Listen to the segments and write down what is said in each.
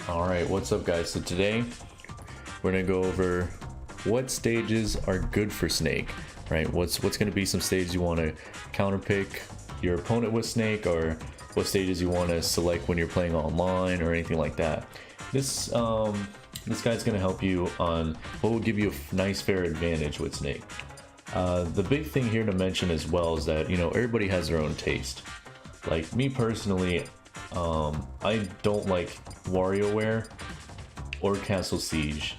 Alright, what's up guys? So today we're gonna go over what stages are good for Snake, right? What's gonna be some stages you wanna counterpick your opponent with Snake, or what stages you wanna select when you're playing online or anything like that. This guy's gonna help you on what will give you a nice fair advantage with Snake. The big thing here to mention as well is that, you know, everybody has their own taste. Like me personally, I don't like WarioWare or Castle Siege.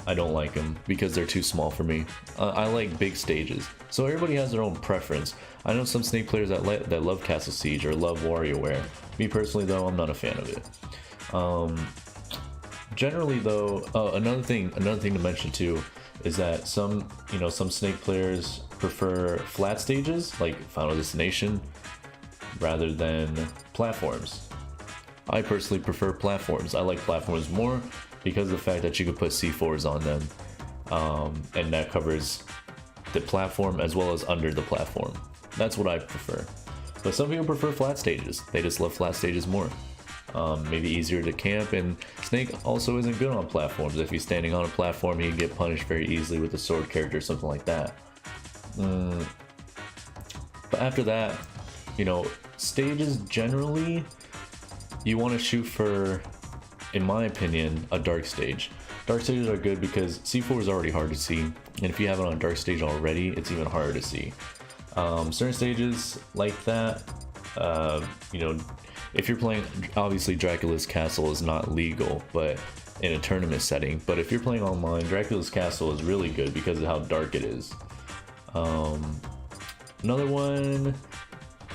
I don't like them because they're too small for me. I like big stages. So everybody has their own preference. I know some Snake players that love Castle Siege or love WarioWare. Me personally though, I'm not a fan of it. Generally though, another thing to mention too is that some Snake players prefer flat stages like Final Destination rather than platforms. I personally prefer platforms. I like platforms more because of the fact that you can put C4s on them, and that covers the platform as well as under the platform. That's what I prefer. But some people prefer flat stages. They just love flat stages more. Maybe easier to camp, and Snake also isn't good on platforms. If he's standing on a platform, he can get punished very easily with a sword character or something like that. But after that, you know, stages generally, you want to shoot for, in my opinion, a dark stage. Dark stages are good because C4 is already hard to see, and if you have it on a dark stage already, it's even harder to see. Certain stages like that, you know, if you're playing, obviously Dracula's Castle is not legal, but in a tournament setting. But if you're playing online, Dracula's Castle is really good because of how dark it is. Another one,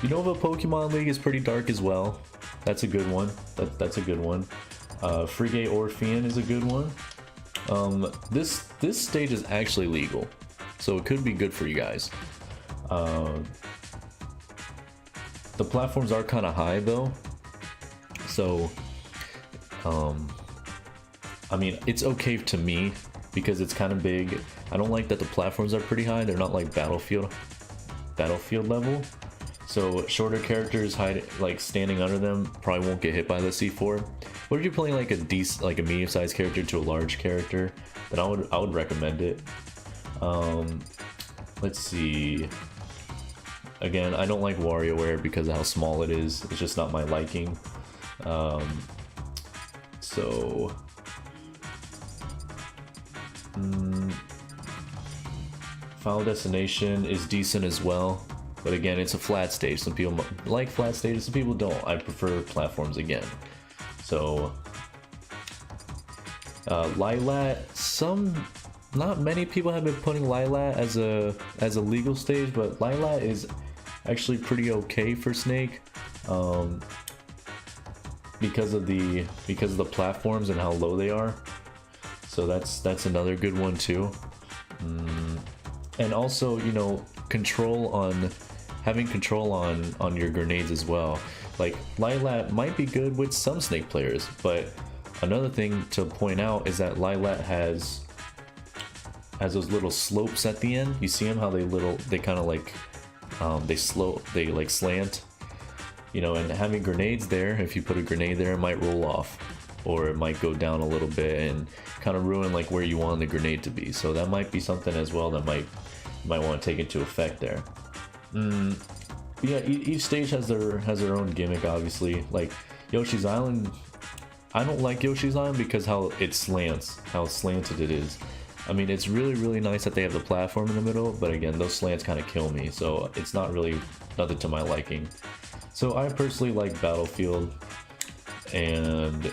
Unova Pokémon League is pretty dark as well. That's a good one. That's a good one. Frigate Orphean is a good one. This stage is actually legal, so it could be good for you guys. The platforms are kind of high though, so I mean, it's okay to me because it's kind of big. I don't like that the platforms are pretty high. They're not like battlefield level. So shorter characters like standing under them probably won't get hit by the C4. But if you're playing like a medium-sized character to a large character, then I would recommend it. Let's see. Again, I don't like WarioWare because of how small it is. It's just not my liking. Final Destination is decent as well. But again, it's a flat stage. Some people like flat stages, some people don't. I prefer platforms again. So, Lylat, not many people have been putting Lylat as a legal stage, but Lylat is actually pretty okay for Snake, because of the platforms and how low they are. So that's another good one too. And also, you know, having control on your grenades as well. Like Lylat might be good with some Snake players, but another thing to point out is that Lylat has those little slopes at the end. You see them, how they kind of like they like slant, you know, and having grenades there, if you put a grenade there, it might roll off, or it might go down a little bit and kind of ruin like where you want the grenade to be. So that might be something as well that you might want to take into effect there. Yeah, each stage has their own gimmick, obviously. Like Yoshi's Island, I don't like Yoshi's Island because how slanted it is. I mean, it's really nice that they have the platform in the middle, but again, those slants kind of kill me, so it's not really nothing to my liking. So I personally like Battlefield, and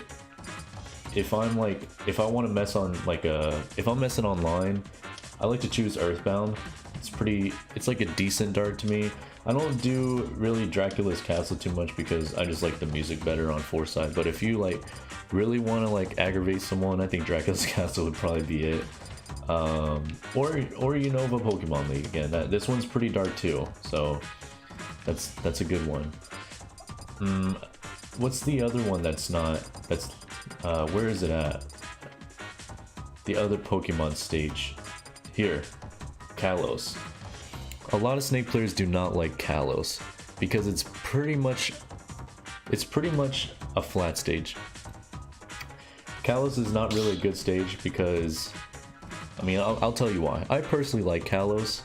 if I want to mess on if I'm messing online, I like to choose Earthbound. It's like a decent dark to me. I don't do really Dracula's Castle too much because I just like the music better on Foresight. But if you like really want to like aggravate someone, I think Dracula's Castle would probably be it. Or Unova Pokemon League again. This one's pretty dark too, so that's a good one. What's the other one where is it at? The other Pokemon stage. Here, Kalos. A lot of Snake players do not like Kalos because it's pretty much a flat stage. Kalos is not really a good stage because, I mean, I'll tell you why. I personally like Kalos.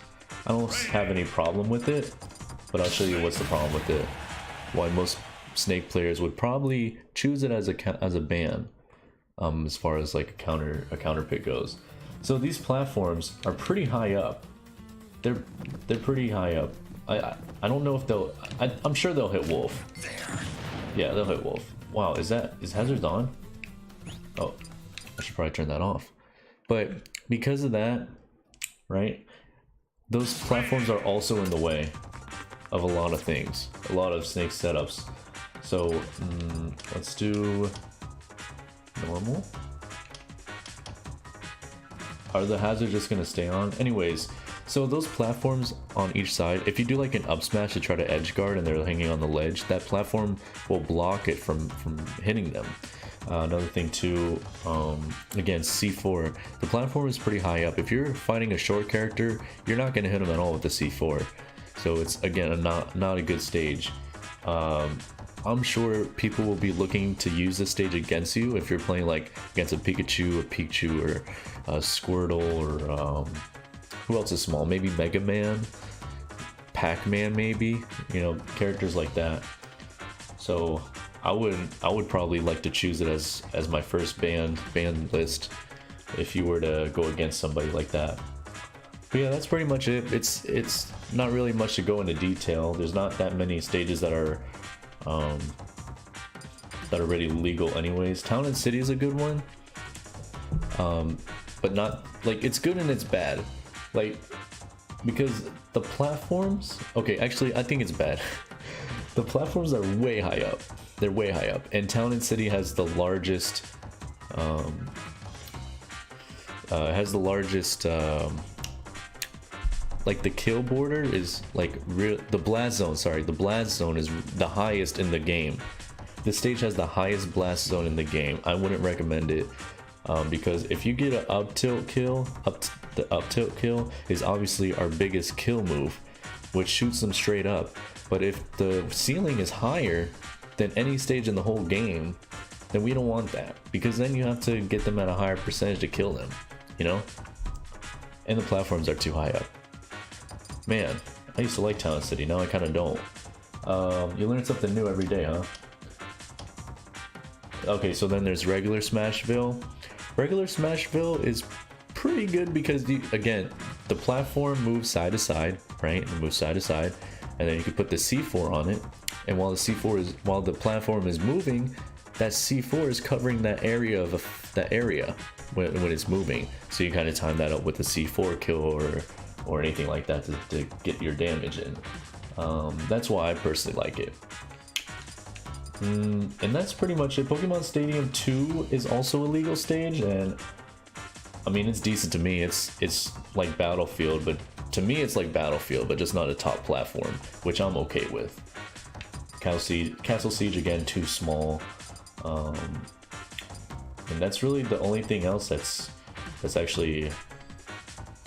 I don't have any problem with it, but I'll show you what's the problem with it. Why most Snake players would probably choose it as a ban, as far as like a counter pick goes. So these platforms are pretty high up. They're pretty high up. I don't know if they'll. I'm sure they'll hit Wolf. Yeah, they'll hit Wolf. Wow, is Hazard on? Oh, I should probably turn that off. But because of that, right? Those platforms are also in the way of a lot of things, a lot of Snake setups. So let's do normal. Are the hazards just gonna stay on? Anyways, so those platforms on each side, if you do like an up smash to try to edge guard and they're hanging on the ledge, that platform will block it from hitting them. Another thing too, again, C4, the platform is pretty high up. If you're fighting a short character, you're not going to hit him at all with the C4. So it's, again, not a good stage. I'm sure people will be looking to use this stage against you if you're playing like against a Pikachu, or a Squirtle, or who else is small? Maybe Mega Man, Pac-Man, maybe, you know, characters like that. So I would probably like to choose it as my first ban list if you were to go against somebody like that. But yeah, that's pretty much it. It's not really much to go into detail. There's not that many stages that are already legal anyways. Town and City is a good one, but not like, it's good and it's bad, like, because the platforms, okay, actually I think it's bad. The platforms are way high up. They're way high up, and Town and City has the largest like the kill border is like the blast zone, sorry, the blast zone is the highest in the game. This stage has the highest blast zone in the game. I wouldn't recommend it, because if you get an up tilt kill, the up tilt kill is obviously our biggest kill move, which shoots them straight up. But if the ceiling is higher than any stage in the whole game, then we don't want that, because then you have to get them at a higher percentage to kill them, you know? And the platforms are too high up. Man, I used to like Town City, now I kind of don't. You learn something new every day, huh? Okay, so then there's regular Smashville. Regular Smashville is pretty good because, again, the platform moves side to side, right? It moves side to side, and then you can put the C4 on it. And while the platform is moving, that C4 is covering that area when it's moving. So you kind of time that up with the C4 kill or anything like that to get your damage in. That's why I personally like it. And that's pretty much it. Pokemon Stadium 2 is also a legal stage, and I mean, it's decent to me. It's like Battlefield, but to me it's like Battlefield, but just not a top platform, which I'm okay with. Castle Siege again, too small, and that's really the only thing else that's actually.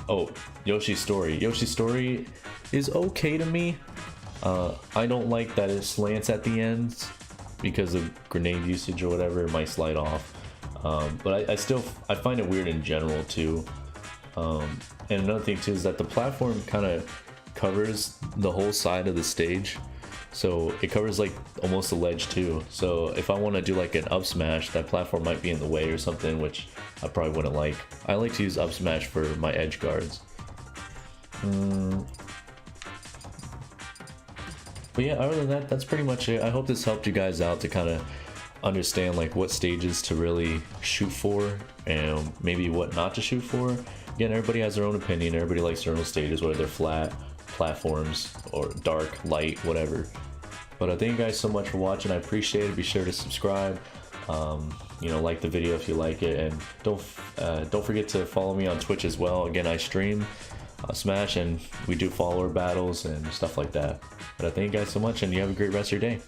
Oh, Yoshi's Story. Yoshi's Story is okay to me. I don't like that it slants at the ends because of grenade usage or whatever. It might slide off, but I find it weird in general too. And another thing too is that the platform kind of covers the whole side of the stage. So it covers like almost the ledge too. So if I want to do like an up smash, that platform might be in the way or something, which I probably wouldn't like. I like to use up smash for my edge guards. But yeah, other than that, that's pretty much it. I hope this helped you guys out to kind of understand like what stages to really shoot for and maybe what not to shoot for. Again, everybody has their own opinion. Everybody likes their own stages, whether they're flat, platforms, or dark, light, whatever. But thank you guys so much for watching. I appreciate it. Be sure to subscribe. You know, like the video if you like it, and don't forget to follow me on Twitch as well. Again, I stream Smash, and we do follower battles and stuff like that. But I thank you guys so much, and you have a great rest of your day.